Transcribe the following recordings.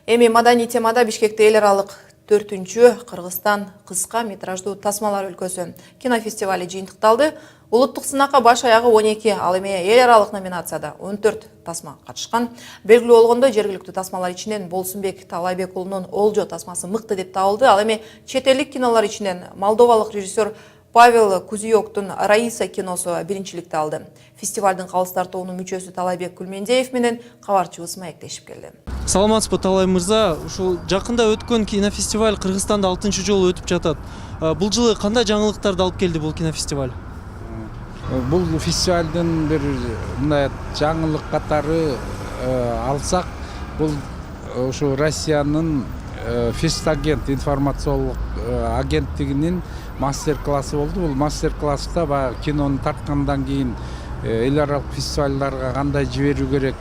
Эми маданий темада Бишкекте эл аралык 4-чү Кыргызстан кыска метраждуу тасмалар өлкөсү кинофестивали жыйынтыкталды. Улуттук сынакка баш аягы 12, ал эми эл аралык номинацияда 14 тасма катышкан. Белгилүү болгондой, жергиликтүү тасмалар ичинен Болсунбек Талайбек уулунун Олжо тасмасы мыкты деп табылды. Ал эми чет элдик кинолор ичинен молдовалык режиссер Павел Кузиоктун Раиса киносу биринчиликти алды. Фестивалдын калыстар тобунун мүчөсү Талайбек Күлмендеев менен кабарчыбыз маектешип келди. Саламатсызбы Талай мырза, ушул жакында өткөн кинофестиваль Кыргызстанда 6-жолу өтүп жатат. Бул жылы кандай жаңылыктарды алып келди бул кинофестиваль? Бул фестивалдын бир мындай жаңылык катары алсак, бул ушу Россиянын Фестагент информациялык агенттигинин мастер-классы болду. Бул мастер-класста баягы кинону тарткандан кийин эл аралык фестивалдарга кандай жиберүү керек,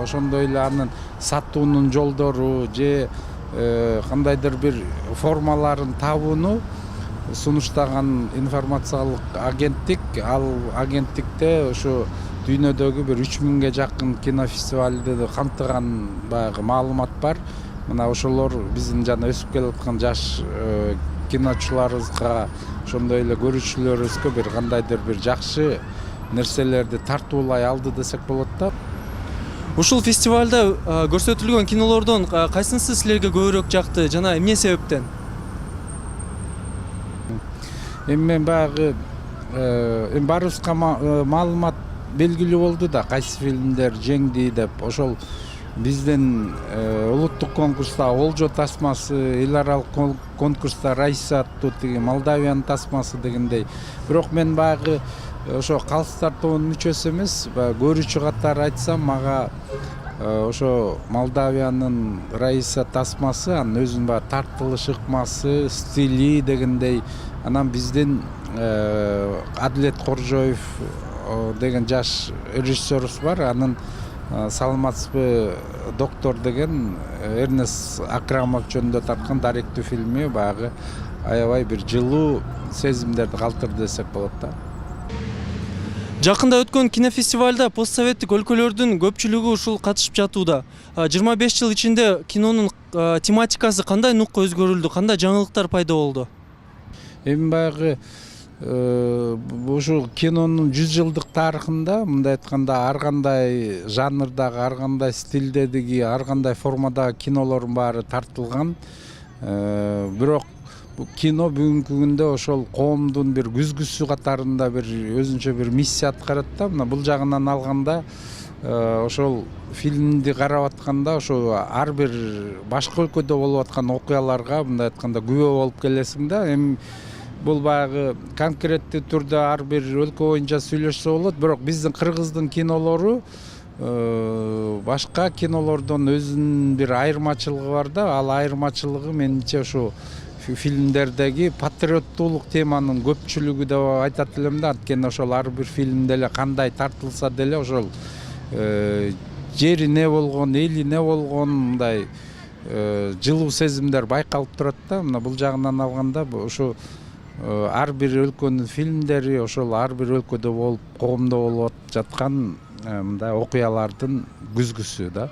ошондой эле анын сатуунун жолдору же кандайдыр бир формаларын табууну сунуштаган информациялык агенттик. Ал агенттикте ошо дүйнөдөгү бир 3000ге жакын кинофестивалды камтыган баягы маалымат бар. Мына ошолор биздин жана өсүп келаткан жаш киночуларыбызга, ошондой эле көрүүчүлөрүбүзгө бир кандайдыр бир жакшы нерселерди тартуулай алды десек болот да. Ушул фестивалда көрсөтүлгөн кинолордон кайсынысы силерге көбүрөөк жакты жана эмне себептен? Эми мен баягы баарыбызга маалымат белгилүү болду да, кайсы фильмдер жеңди деп. Ошол биздин улуттук конкурста Олжо тасмасы, эл аралык конкурста Раиса аттуу тиги Молдавиянын тасмасы дегендей. Бирок мен баягы ошо калыстар тобунун мүчөсү эмес, көрүүчү катары айтсам, мага ошо Молдавиянын Раиса тасмасы, анын өзүнүн баягы тартылыш ыкмасы, стили дегендей. Анан биздин Адилет Коржоев деген жаш режиссерубуз бар. Анын Саламатсызбы доктор деген Эрнест Акрамов жөнүндө тарткан даректүү фильми баягы аябай бир жылуу сезимдерди калтырды десек болот да. Жакында өткөн кинофестивалда постсоветтик өлкөлөрдүн көпчүлүгү ушул катышып жатууда. 25 жыл ичинде кинонун тематикасы кандай нукка өзгөрүлдү, кандай жаңылыктар пайда болду? Эми баягы ушул кинонун 100 жылдык тарыхында, мындай айтканда, ар кандай жанрдагы, ар кандай стилдеги, ар кандай формадагы кинолордун баары тартылган. Бирок кино бүгүнкү күндө ошол коомдун бир күзгүсү катарында бир өзүнчө бир миссия аткарат да. Мына бул жагынан алганда, ошол фильмди карап атканда, ошо ар бир башка өлкөдө болуп аткан окуяларга мындай айтканда күбө болуп келесиң да. Эми бул баягы конкреттүү түрдө ар бир өлкө боюнча сүйлөшсө болот, бирок биздин Кыргыздын кинолору башка кинолордон өзүнүн бир айырмачылыгы бар да. Ал айырмачылыгы менимче ошо фильмдердеги патриоттуулук теманын көпчүлүгү деп айтат элем да. Анткени ошол ар бир фильмде эле кандай тартылса деле ошол жери не болгон, эли не болгон мындай жылуу сезимдер байкалып турат да. Мына бул жагынан алганда ошо ар бир өлкөнүн фильмдери ошол ар бир өлкөдө болуп, коомдо болуп жаткан мындай окуялардын күзгүсү да.